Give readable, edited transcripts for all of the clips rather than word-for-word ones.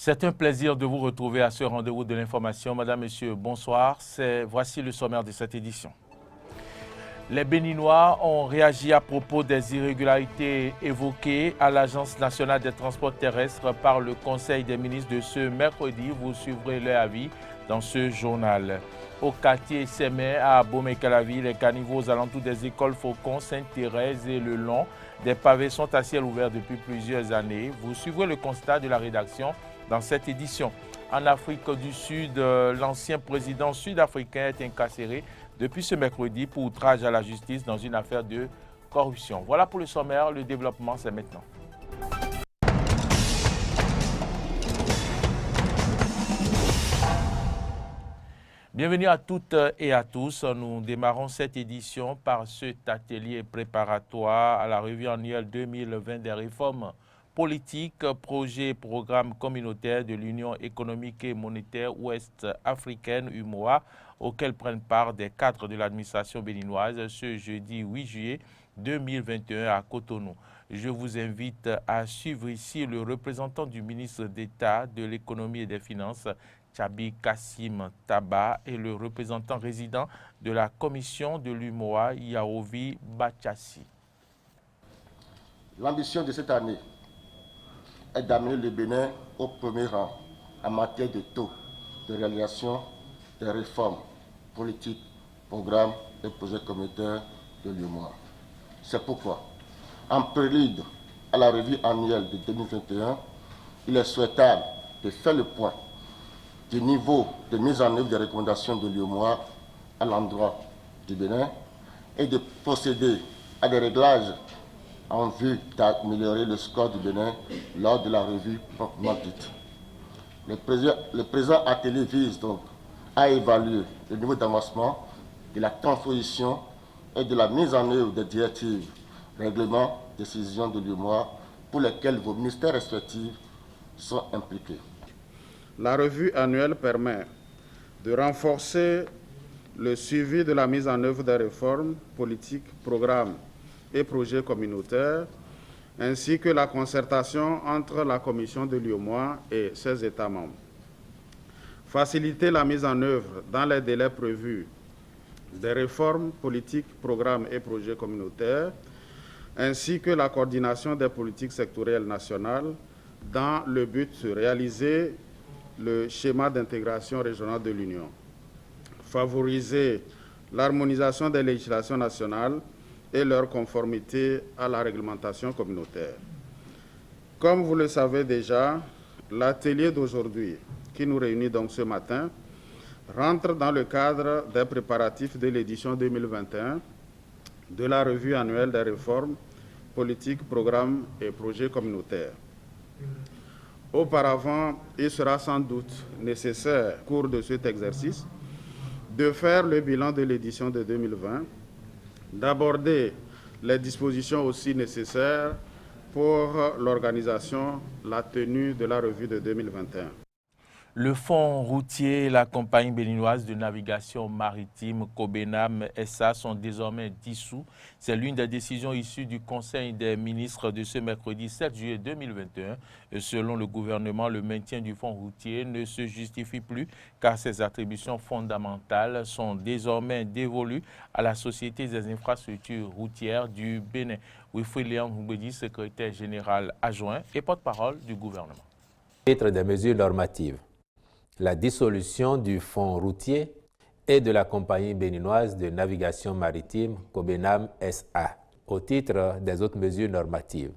C'est un plaisir de vous retrouver à ce rendez-vous de l'information. Madame, Monsieur, bonsoir. Voici le sommaire de cette édition. Les Béninois ont réagi à propos des irrégularités évoquées à l'Agence nationale des transports terrestres par le Conseil des ministres de ce mercredi. Vous suivrez leur avis dans ce journal. Au quartier Sémé à Bomé-Calavi, les caniveaux aux alentours des écoles Faucon, Sainte-Thérèse et Le Long des pavés sont à ciel ouvert depuis plusieurs années. Vous suivrez le constat de la rédaction dans cette édition. En Afrique du Sud, l'ancien président sud-africain est incarcéré depuis ce mercredi pour outrage à la justice dans une affaire de corruption. Voilà pour le sommaire, le développement c'est maintenant. Bienvenue à toutes et à tous. Nous démarrons cette édition par cet atelier préparatoire à la revue annuelle 2020 des réformes politiques, projets et programmes communautaires de l'Union économique et monétaire ouest-africaine UMOA, auxquels prennent part des cadres de l'administration béninoise ce jeudi 8 juillet 2021 à Cotonou. Je vous invite à suivre ici le représentant du ministre d'État de l'économie et des finances, Tchabi Kassim Taba, et le représentant résident de la commission de l'UMOA, Yaovi Bachassi. L'ambition de cette année est d'amener le Bénin au premier rang en matière de taux de réalisation des réformes politiques, programmes et projets communautaires de l'UMOA. C'est pourquoi, en prélude à la revue annuelle de 2021, il est souhaitable de faire le point du niveau de mise en œuvre des recommandations de l'UMOA à l'endroit du Bénin et de procéder à des réglages en vue d'améliorer le score du Bénin lors de la revue proprement dite. Le présent atelier vise donc à évaluer le niveau d'avancement de la transposition et de la mise en œuvre des directives, règlements, décisions de l'UMOA pour lesquelles vos ministères respectifs sont impliqués. La revue annuelle permet de renforcer le suivi de la mise en œuvre des réformes, politiques, programmes et projets communautaires, ainsi que la concertation entre la commission de l'UMOA et ses États membres. Faciliter la mise en œuvre dans les délais prévus des réformes, politiques, programmes et projets communautaires, ainsi que la coordination des politiques sectorielles nationales dans le but de réaliser le schéma d'intégration régionale de l'Union. Favoriser l'harmonisation des législations nationales et leur conformité à la réglementation communautaire. Comme vous le savez déjà, l'atelier d'aujourd'hui, qui nous réunit donc ce matin, rentre dans le cadre des préparatifs de l'édition 2021 de la revue annuelle des réformes, politiques, programmes et projets communautaires. Auparavant, il sera sans doute nécessaire, au cours de cet exercice, de faire le bilan de l'édition de 2020, d'aborder les dispositions aussi nécessaires pour l'organisation, la tenue de la revue de 2021. Le fonds routier et la compagnie béninoise de navigation maritime Cobenam SA sont désormais dissous. C'est l'une des décisions issues du Conseil des ministres de ce mercredi 7 juillet 2021. Selon le gouvernement, le maintien du fonds routier ne se justifie plus car ses attributions fondamentales sont désormais dévolues à la Société des infrastructures routières du Bénin. Wilfried Houbedi, secrétaire général adjoint et porte-parole du gouvernement. Titre des mesures normatives. La dissolution du fonds routier et de la compagnie béninoise de navigation maritime Cobenam SA. Au titre des autres mesures normatives,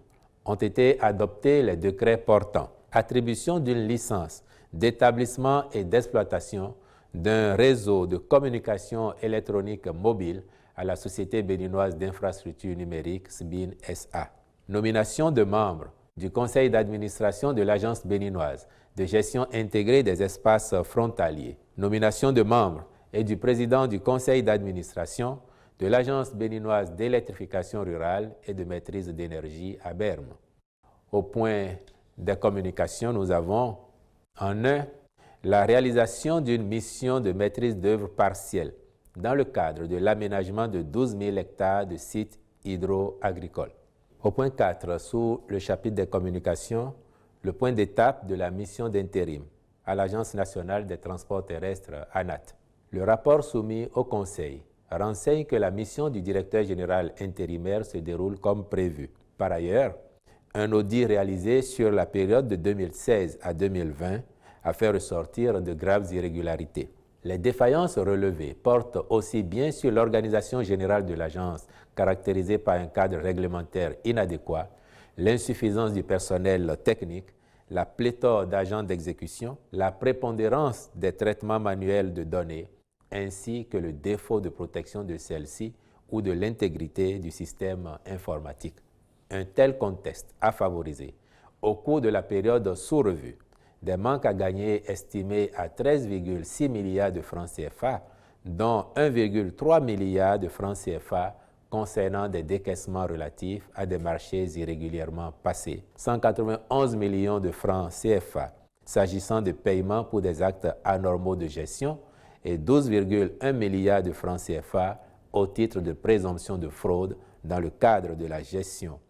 ont été adoptés les décrets portant attribution d'une licence d'établissement et d'exploitation d'un réseau de communication électronique mobile à la Société béninoise d'infrastructures numériques SBIN SA. Nomination de membres du conseil d'administration de l'Agence béninoise de gestion intégrée des espaces frontaliers, nomination de membres et du président du conseil d'administration de l'Agence béninoise d'électrification rurale et de maîtrise d'énergie à Berne. Au point des communications, nous avons en un la réalisation d'une mission de maîtrise d'œuvre partielle dans le cadre de l'aménagement de 12 000 hectares de sites hydro-agricoles. Au point 4, sous le chapitre des communications, le point d'étape de la mission d'intérim à l'Agence nationale des transports terrestres, ANAT. Le rapport soumis au Conseil renseigne que la mission du directeur général intérimaire se déroule comme prévu. Par ailleurs, un audit réalisé sur la période de 2016 à 2020 a fait ressortir de graves irrégularités. Les défaillances relevées portent aussi bien sur l'organisation générale de l'agence, caractérisée par un cadre réglementaire inadéquat, l'insuffisance du personnel technique, la pléthore d'agents d'exécution, la prépondérance des traitements manuels de données, ainsi que le défaut de protection de celles-ci ou de l'intégrité du système informatique. Un tel contexte a favorisé, au cours de la période sous-revue, des manques à gagner estimés à 13,6 milliards de francs CFA, dont 1,3 milliard de francs CFA concernant des décaissements relatifs à des marchés irrégulièrement passés, 191 millions de francs CFA s'agissant de paiements pour des actes anormaux de gestion et 12,1 milliards de francs CFA au titre de présomption de fraude dans le cadre de la gestion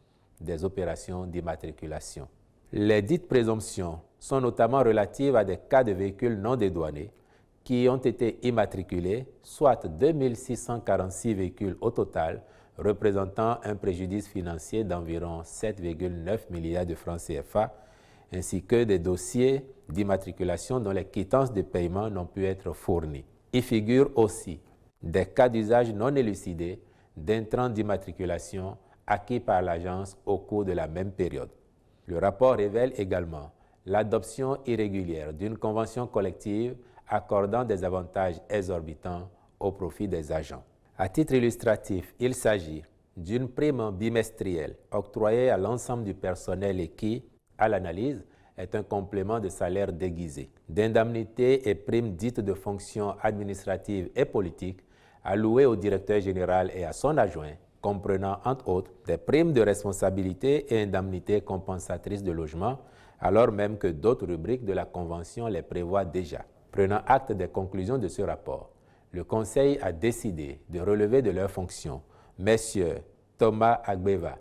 des opérations d'immatriculation. Les dites présomptions sont notamment relatives à des cas de véhicules non dédouanés qui ont été immatriculés, soit 2646 véhicules au total, représentant un préjudice financier d'environ 7,9 milliards de francs CFA, ainsi que des dossiers d'immatriculation dont les quittances de paiement n'ont pu être fournies. Y figurent aussi des cas d'usage non élucidés d'intrants d'immatriculation acquis par l'agence au cours de la même période. Le rapport révèle également l'adoption irrégulière d'une convention collective accordant des avantages exorbitants au profit des agents. À titre illustratif, il s'agit d'une prime bimestrielle octroyée à l'ensemble du personnel et qui, à l'analyse, est un complément de salaire déguisé, d'indemnités et primes dites de fonction administrative et politique allouées au directeur général et à son adjoint, comprenant entre autres des primes de responsabilité et indemnités compensatrices de logement, alors même que d'autres rubriques de la Convention les prévoient déjà. Prenant acte des conclusions de ce rapport, le Conseil a décidé de relever de leurs fonctions messieurs Thomas Agbeva,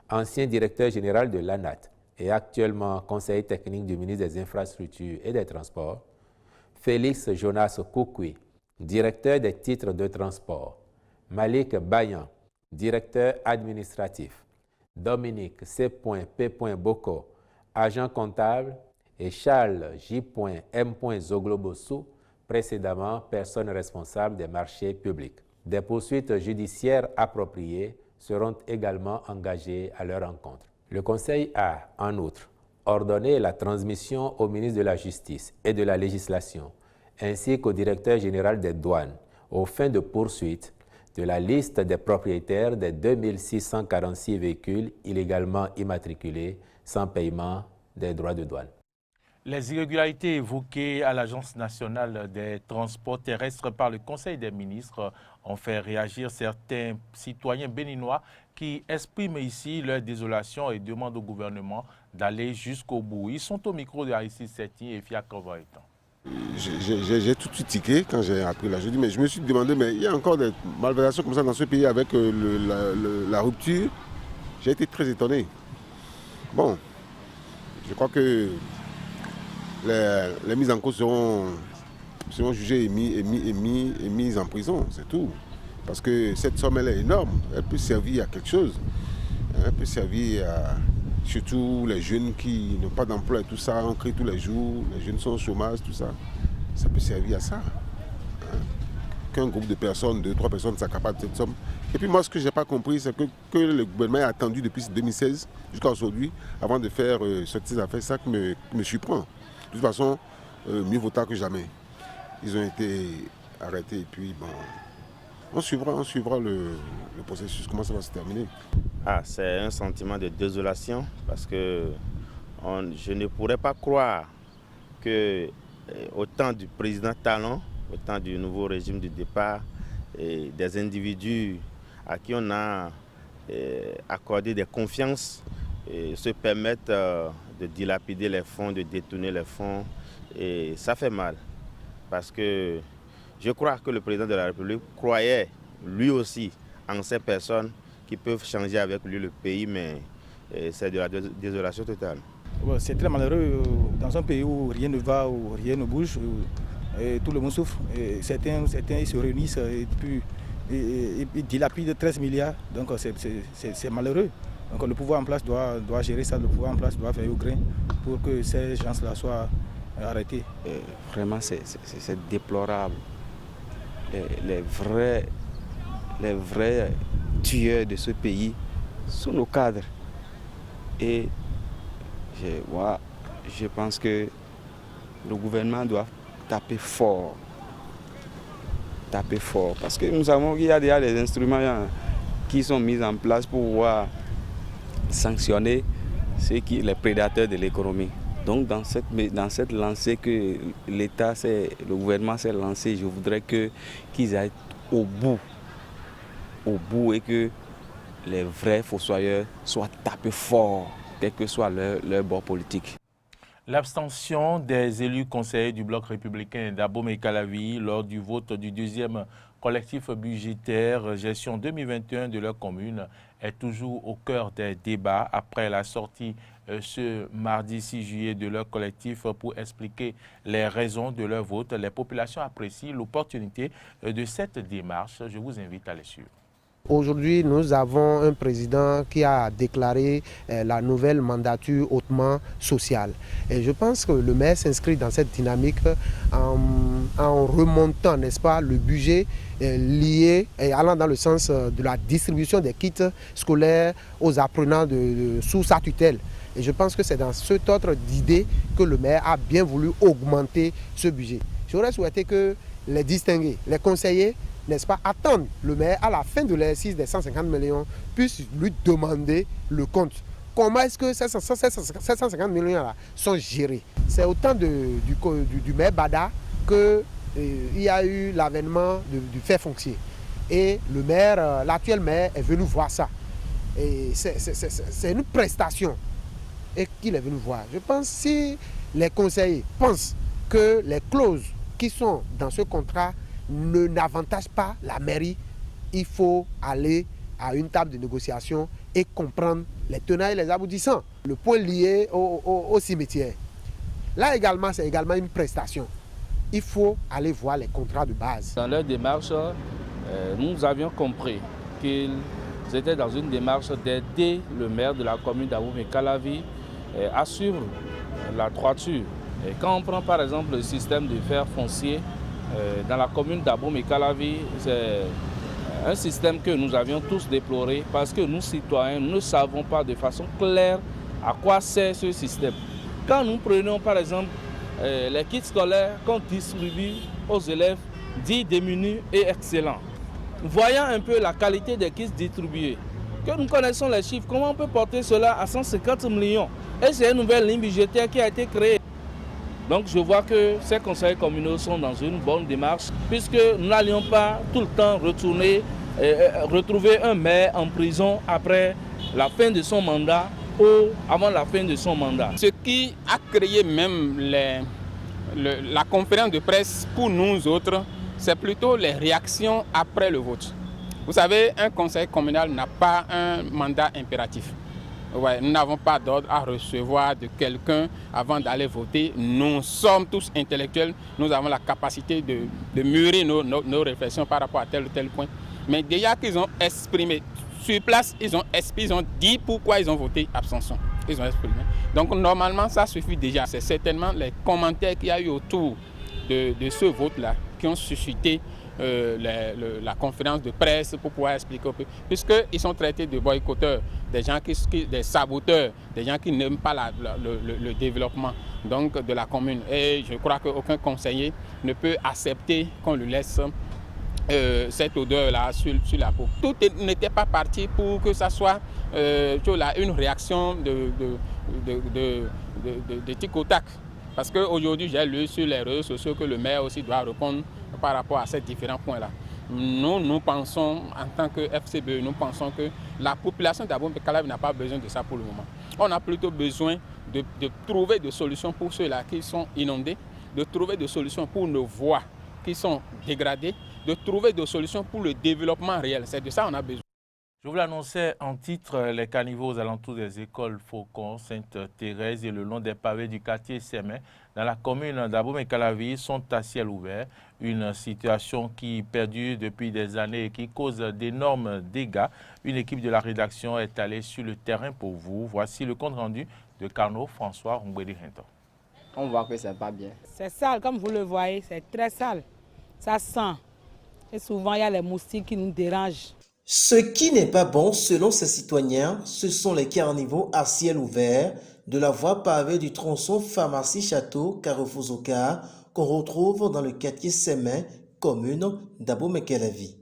ancien directeur général de l'ANAT et actuellement conseiller technique du ministre des Infrastructures et des Transports, Félix Jonas Koukoui, directeur des titres de transport, Malik Bayan, directeur administratif, Dominique C.P. Boko, agent comptable, et Charles J.M. Zoglobosu, précédemment personne responsable des marchés publics. Des poursuites judiciaires appropriées seront également engagées à leur encontre. Le Conseil a, en outre, ordonné la transmission au ministre de la Justice et de la Législation, ainsi qu'au directeur général des douanes, aux fins de poursuite, de la liste des propriétaires des 2646 véhicules illégalement immatriculés sans paiement des droits de douane. Les irrégularités évoquées à l'Agence nationale des transports terrestres par le Conseil des ministres ont fait réagir certains citoyens béninois qui expriment ici leur désolation et demandent au gouvernement d'aller jusqu'au bout. Ils sont au micro de Aristide Setti et Fiacre Voitan. J'ai tout de suite tiqué quand j'ai appris là. Je dis, mais je me suis demandé, mais il y a encore des malversations comme ça dans ce pays avec la rupture. J'ai été très étonné. Bon, je crois que les mises en cause seront jugées et mises en prison, c'est tout. Parce que cette somme, elle est énorme. Elle peut servir à quelque chose. Elle peut servir à surtout les jeunes qui n'ont pas d'emploi et tout ça, on crie tous les jours, les jeunes sont au chômage, tout ça. Ça peut servir à ça. Qu'un groupe de personnes, 2-3 personnes s'accaparent de cette somme. Et puis moi, ce que je n'ai pas compris, c'est que le gouvernement a attendu depuis 2016 jusqu'à aujourd'hui avant de faire cette affaire. C'est ça qui me surprend. De toute façon, mieux vaut tard que jamais. Ils ont été arrêtés et puis bon, on suivra le processus, comment ça va se terminer. C'est un sentiment de désolation parce que je ne pourrais pas croire que au temps du président Talon, au temps du nouveau régime du départ, des individus à qui on a accordé des confiances se permettent de dilapider les fonds, de détourner les fonds. Et ça fait mal parce que je crois que le président de la République croyait lui aussi en ces personnes qui peuvent changer avec lui le pays, mais c'est de la désolation totale. C'est très malheureux dans un pays où rien ne va, où rien ne bouge, et tout le monde souffre. Et certains ils se réunissent et puis ils dilapident 13 milliards, donc c'est malheureux. Donc le pouvoir en place doit gérer ça, le pouvoir en place doit veiller au grain pour que ces gens-là soient arrêtés. Vraiment, c'est déplorable. Les vrais tueurs de ce pays sont nos cadres. Et je pense que le gouvernement doit taper fort. Parce que nous savons qu'il y a déjà des instruments qui sont mis en place pour pouvoir sanctionner les prédateurs de l'économie. Donc dans cette lancée que le gouvernement s'est lancé, je voudrais qu'ils aillent au bout et que les vrais fossoyeurs soient tapés fort, quel que soit leur bord politique. L'abstention des élus conseillers du bloc républicain d'Abomey-Calavi lors du vote du deuxième collectif budgétaire gestion 2021 de leur commune est toujours au cœur des débats après la sortie ce mardi 6 juillet de leur collectif pour expliquer les raisons de leur vote. Les populations apprécient l'opportunité de cette démarche. Je vous invite à les suivre. Aujourd'hui, nous avons un président qui a déclaré la nouvelle mandature hautement sociale. Et je pense que le maire s'inscrit dans cette dynamique en remontant, n'est-ce pas, le budget lié et allant dans le sens de la distribution des kits scolaires aux apprenants sous sa tutelle. Et je pense que c'est dans cet ordre d'idée que le maire a bien voulu augmenter ce budget. J'aurais souhaité que les distingués, les conseillers, n'est-ce pas, attendre le maire à la fin de l'exercice des 150 millions, puisse lui demander le compte. Comment est-ce que ces 150 millions-là sont gérés? C'est au temps du maire Bada qu'il y a eu l'avènement du fait foncier. Et le maire, l'actuel maire est venu voir ça. Et c'est une prestation et qu'il est venu voir. Je pense que si les conseillers pensent que les clauses qui sont dans ce contrat n'avantage pas la mairie, il faut aller à une table de négociation et comprendre les tenants et les aboutissants. Le point lié au cimetière, là également, c'est également une prestation. Il faut aller voir les contrats de base. Dans leur démarche, nous avions compris qu'ils étaient dans une démarche d'aider le maire de la commune d'Abomey-Calavi à suivre la droiture. Et quand on prend par exemple le système de fer foncier, dans la commune d'Abomey-Calavi, c'est un système que nous avions tous déploré parce que nous, citoyens, ne savons pas de façon claire à quoi sert ce système. Quand nous prenons par exemple les kits scolaires qu'on distribue aux élèves dits démunis et excellents, voyant un peu la qualité des kits distribués, que nous connaissons les chiffres, comment on peut porter cela à 150 millions? Et c'est une nouvelle ligne budgétaire qui a été créée. Donc je vois que ces conseillers communaux sont dans une bonne démarche puisque nous n'allions pas tout le temps retrouver un maire en prison après la fin de son mandat ou avant la fin de son mandat. Ce qui a créé même la conférence de presse pour nous autres, c'est plutôt les réactions après le vote. Vous savez, un conseil communal n'a pas un mandat impératif. Ouais, nous n'avons pas d'ordre à recevoir de quelqu'un avant d'aller voter. Nous sommes tous intellectuels, nous avons la capacité de mûrir nos réflexions par rapport à tel ou tel point. Mais déjà qu'ils ont exprimé sur place, ils ont dit pourquoi ils ont voté abstention. Ils ont exprimé. Donc normalement ça suffit déjà. C'est certainement les commentaires qu'il y a eu autour de ce vote-là qui ont suscité la conférence de presse pour pouvoir expliquer un peu, puisqu'ils sont traités de boycotteurs, des saboteurs, des gens qui n'aiment pas le développement donc, de la commune. Et je crois qu'aucun conseiller ne peut accepter qu'on lui laisse cette odeur-là sur la peau. Tout n'était pas parti pour que ça soit une réaction de tic au tac. Parce qu'aujourd'hui, j'ai lu sur les réseaux sociaux que le maire aussi doit répondre par rapport à ces différents points-là. Nous pensons, en tant que FCBE, nous pensons que la population d'Abomey-Calavi n'a pas besoin de ça pour le moment. On a plutôt besoin de trouver des solutions pour ceux-là qui sont inondés, de trouver des solutions pour nos voies qui sont dégradées, de trouver des solutions pour le développement réel. C'est de ça qu'on a besoin. Je vous l'annonçais en titre, les caniveaux aux alentours des écoles Faucon, Sainte-Thérèse et le long des pavés du quartier Sémin dans la commune d'Abomey-Calavi sont à ciel ouvert. Une situation qui perdure depuis des années et qui cause d'énormes dégâts. Une équipe de la rédaction est allée sur le terrain pour vous. Voici le compte rendu de Carnot François Roumbédi-Rinton. On voit que c'est pas bien. C'est sale, comme vous le voyez, c'est très sale. Ça sent. Et souvent, il y a les moustiques qui nous dérangent. Ce qui n'est pas bon, selon ces citoyens, ce sont les caniveaux à ciel ouvert de la voie pavée du tronçon Pharmacie-Château Carrefour-Zoka qu'on retrouve dans le quartier Sémin, commune d'Abomey-Calavi.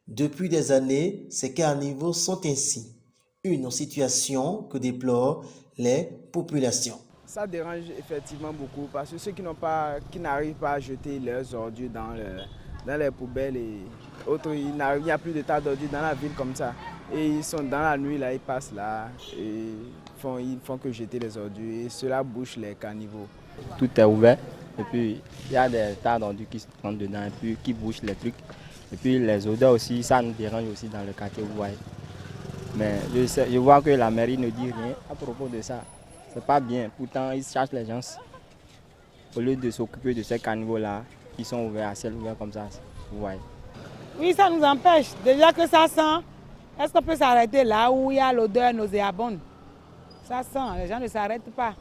Depuis des années, ces caniveaux sont ainsi. Une situation que déplorent les populations. Ça dérange effectivement beaucoup parce que ceux qui n'arrivent pas à jeter leurs ordures dans les poubelles et autres, il n'y a plus de tas d'ordures dans la ville comme ça. Et ils sont dans la nuit, là, ils passent là et ils font que jeter les ordures et cela bouche les caniveaux. Tout est ouvert et puis il y a des tas d'ordures qui se rentrent dedans et puis qui bouchent les trucs. Et puis les odeurs aussi, ça nous dérange aussi dans le quartier, vous voyez. Mais je vois que la mairie ne dit rien à propos de ça. C'est pas bien, pourtant ils cherchent les gens au lieu de s'occuper de ces caniveaux-là qui sont ouverts à ciel ouvert comme ça, vous voyez. Oui, ça nous empêche. Déjà que ça sent, est-ce qu'on peut s'arrêter là où il y a l'odeur nauséabonde? Ça sent, les gens ne s'arrêtent pas.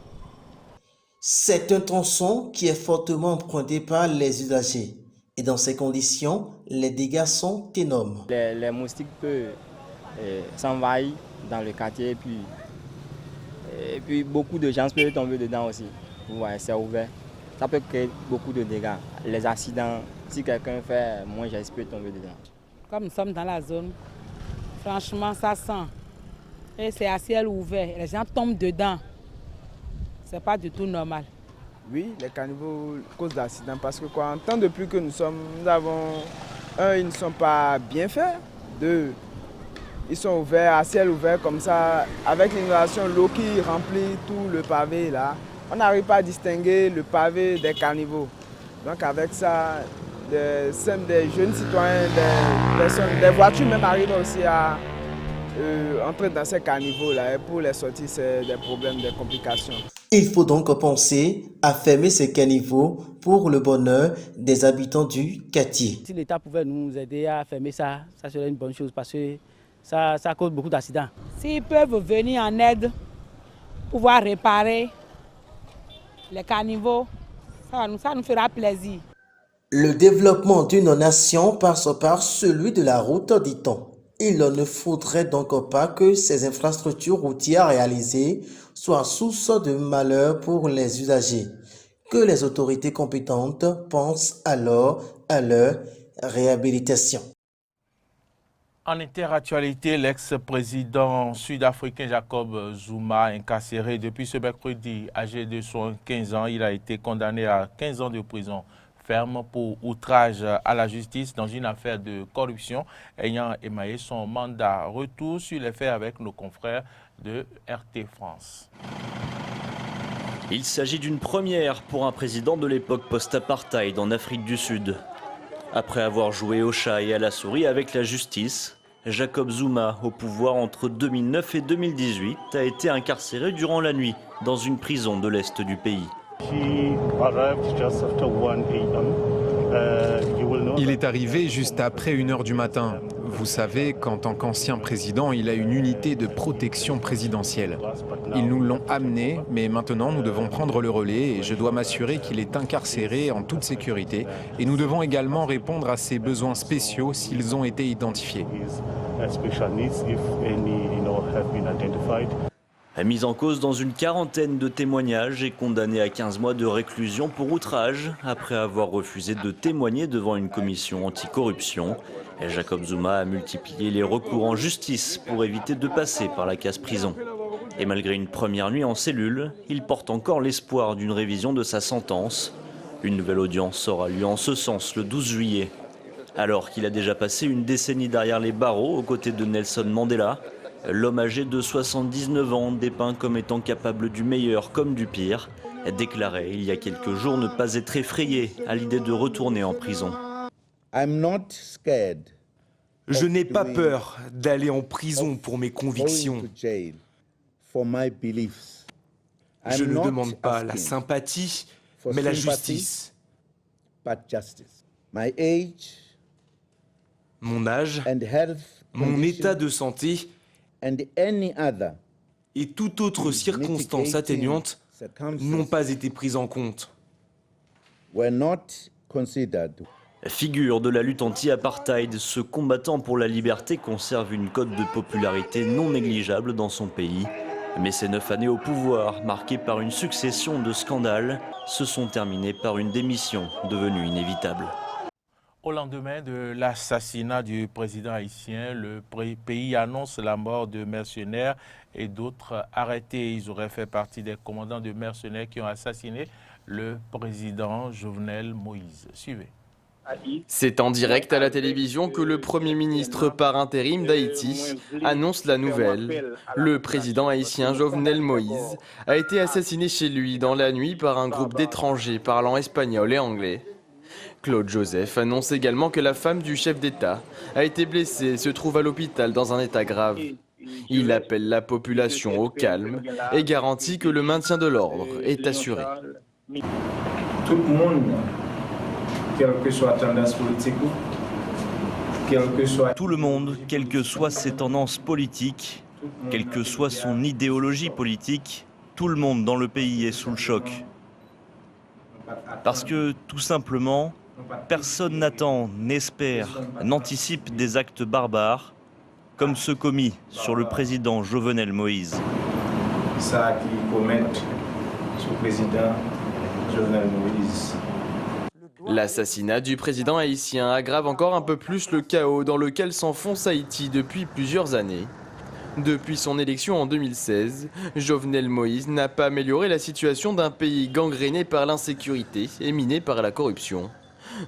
C'est un tronçon qui est fortement emprunté par les usagers. Et dans ces conditions, les dégâts sont énormes. Les moustiques peuvent s'envahir dans le quartier et puis beaucoup de gens peuvent tomber dedans aussi. Vous voyez, c'est ouvert. Ça peut créer beaucoup de dégâts. Les accidents, si quelqu'un fait moins geste, peut tomber dedans. Comme nous sommes dans la zone, franchement, ça sent. Et c'est à ciel ouvert. Les gens tombent dedans. C'est pas du tout normal. Oui, les caniveaux causent d'accidents parce que en temps de pluie que nous sommes, ils ne sont pas bien faits. Deux, ils sont ouverts, à ciel ouvert comme ça, avec l'inondation, l'eau qui remplit tout le pavé là. On n'arrive pas à distinguer le pavé des caniveaux. Donc avec ça, des jeunes citoyens, des voitures même arrivent aussi à entrer dans ces caniveaux-là. Et pour les sortir, c'est des problèmes, des complications. Il faut donc penser à fermer ces caniveaux pour le bonheur des habitants du quartier. Si l'État pouvait nous aider à fermer ça, ça serait une bonne chose parce que ça cause beaucoup d'accidents. S'ils peuvent venir en aide, pouvoir réparer les caniveaux, ça nous fera plaisir. Le développement d'une nation passe par celui de la route, dit-on. Il ne faudrait donc pas que ces infrastructures routières réalisées soient source de malheur pour les usagers. Que les autorités compétentes pensent alors à leur réhabilitation. En interactualité, l'ex-président sud-africain Jacob Zuma, incarcéré depuis ce mercredi, âgé de 75 ans, il a été condamné à 15 ans de prison ferme pour outrage à la justice dans une affaire de corruption ayant émaillé son mandat. Retour sur les faits avec nos confrères de RT France. Il s'agit d'une première pour un président de l'époque post-apartheid en Afrique du Sud. Après avoir joué au chat et à la souris avec la justice, Jacob Zuma, au pouvoir entre 2009 et 2018, a été incarcéré durant la nuit dans une prison de l'est du pays. Il est arrivé juste après 1h du matin. Vous savez qu'en tant qu'ancien président, il a une unité de protection présidentielle. Ils nous l'ont amené, mais maintenant nous devons prendre le relais et je dois m'assurer qu'il est incarcéré en toute sécurité. Et nous devons également répondre à ses besoins spéciaux s'ils ont été identifiés. Mis en cause dans une quarantaine de témoignages et condamné à 15 mois de réclusion pour outrage après avoir refusé de témoigner devant une commission anticorruption. Jacob Zuma a multiplié les recours en justice pour éviter de passer par la case prison. Et malgré une première nuit en cellule, il porte encore l'espoir d'une révision de sa sentence. Une nouvelle audience aura lieu en ce sens le 12 juillet. Alors qu'il a déjà passé une décennie derrière les barreaux aux côtés de Nelson Mandela, l'homme âgé de 79 ans, dépeint comme étant capable du meilleur comme du pire, déclarait il y a quelques jours ne pas être effrayé à l'idée de retourner en prison. Je n'ai pas peur d'aller en prison pour mes convictions. Je ne demande pas la sympathie, mais la justice. Mon âge, mon état de santé et toute autre circonstance atténuante n'ont pas été prises en compte. Figure de la lutte anti-apartheid, ce combattant pour la liberté conserve une cote de popularité non négligeable dans son pays. Mais ces 9 années au pouvoir, marquées par une succession de scandales, se sont terminées par une démission devenue inévitable. Au lendemain de l'assassinat du président haïtien, le pays annonce la mort de mercenaires et d'autres arrêtés. Ils auraient fait partie des commandants de mercenaires qui ont assassiné le président Jovenel Moïse. Suivez. C'est en direct à la télévision que le Premier ministre par intérim d'Haïti annonce la nouvelle. Le président haïtien Jovenel Moïse a été assassiné chez lui dans la nuit par un groupe d'étrangers parlant espagnol et anglais. Claude Joseph annonce également que la femme du chef d'État a été blessée et se trouve à l'hôpital dans un état grave. Il appelle la population au calme et garantit que le maintien de l'ordre est assuré. Tout le monde, quelle que soit la tendance politique, Tout le monde, quelles que soient ses tendances politiques, quelle que soit son idéologie politique, tout le monde dans le pays est sous le choc. Parce que, tout simplement, personne n'attend, n'espère, n'anticipe des actes barbares comme ceux commis sur le président Jovenel Moïse. Ça qui commettent sur le président Jovenel Moïse. L'assassinat du président haïtien aggrave encore un peu plus le chaos dans lequel s'enfonce Haïti depuis plusieurs années. Depuis son élection en 2016, Jovenel Moïse n'a pas amélioré la situation d'un pays gangréné par l'insécurité et miné par la corruption.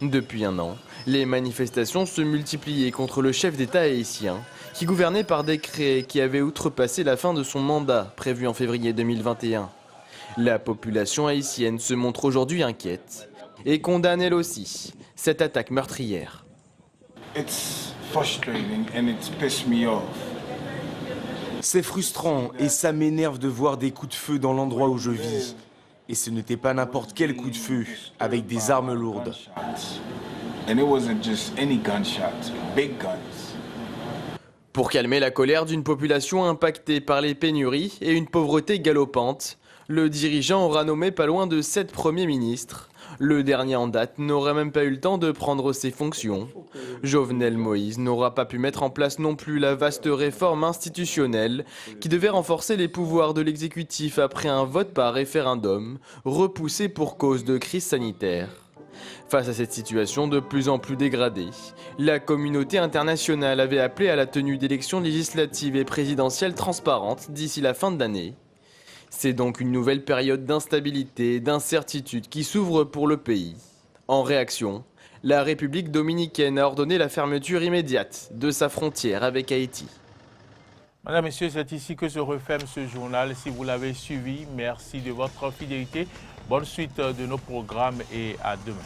Depuis un an, les manifestations se multipliaient contre le chef d'État haïtien, qui gouvernait par décret et qui avait outrepassé la fin de son mandat prévu en février 2021. La population haïtienne se montre aujourd'hui inquiète et condamne elle aussi cette attaque meurtrière. C'est frustrant et ça m'énerve de voir des coups de feu dans l'endroit où je vis. Et ce n'était pas n'importe quel coup de feu, avec des armes lourdes. Pour calmer la colère d'une population impactée par les pénuries et une pauvreté galopante, le dirigeant aura nommé pas loin de 7 premiers ministres. Le dernier en date n'aurait même pas eu le temps de prendre ses fonctions. Jovenel Moïse n'aura pas pu mettre en place non plus la vaste réforme institutionnelle qui devait renforcer les pouvoirs de l'exécutif après un vote par référendum, repoussé pour cause de crise sanitaire. Face à cette situation de plus en plus dégradée, la communauté internationale avait appelé à la tenue d'élections législatives et présidentielles transparentes d'ici la fin de l'année. C'est donc une nouvelle période d'instabilité et d'incertitude qui s'ouvre pour le pays. En réaction, la République dominicaine a ordonné la fermeture immédiate de sa frontière avec Haïti. Madame, Messieurs, c'est ici que se referme ce journal. Si vous l'avez suivi, merci de votre fidélité. Bonne suite de nos programmes et à demain.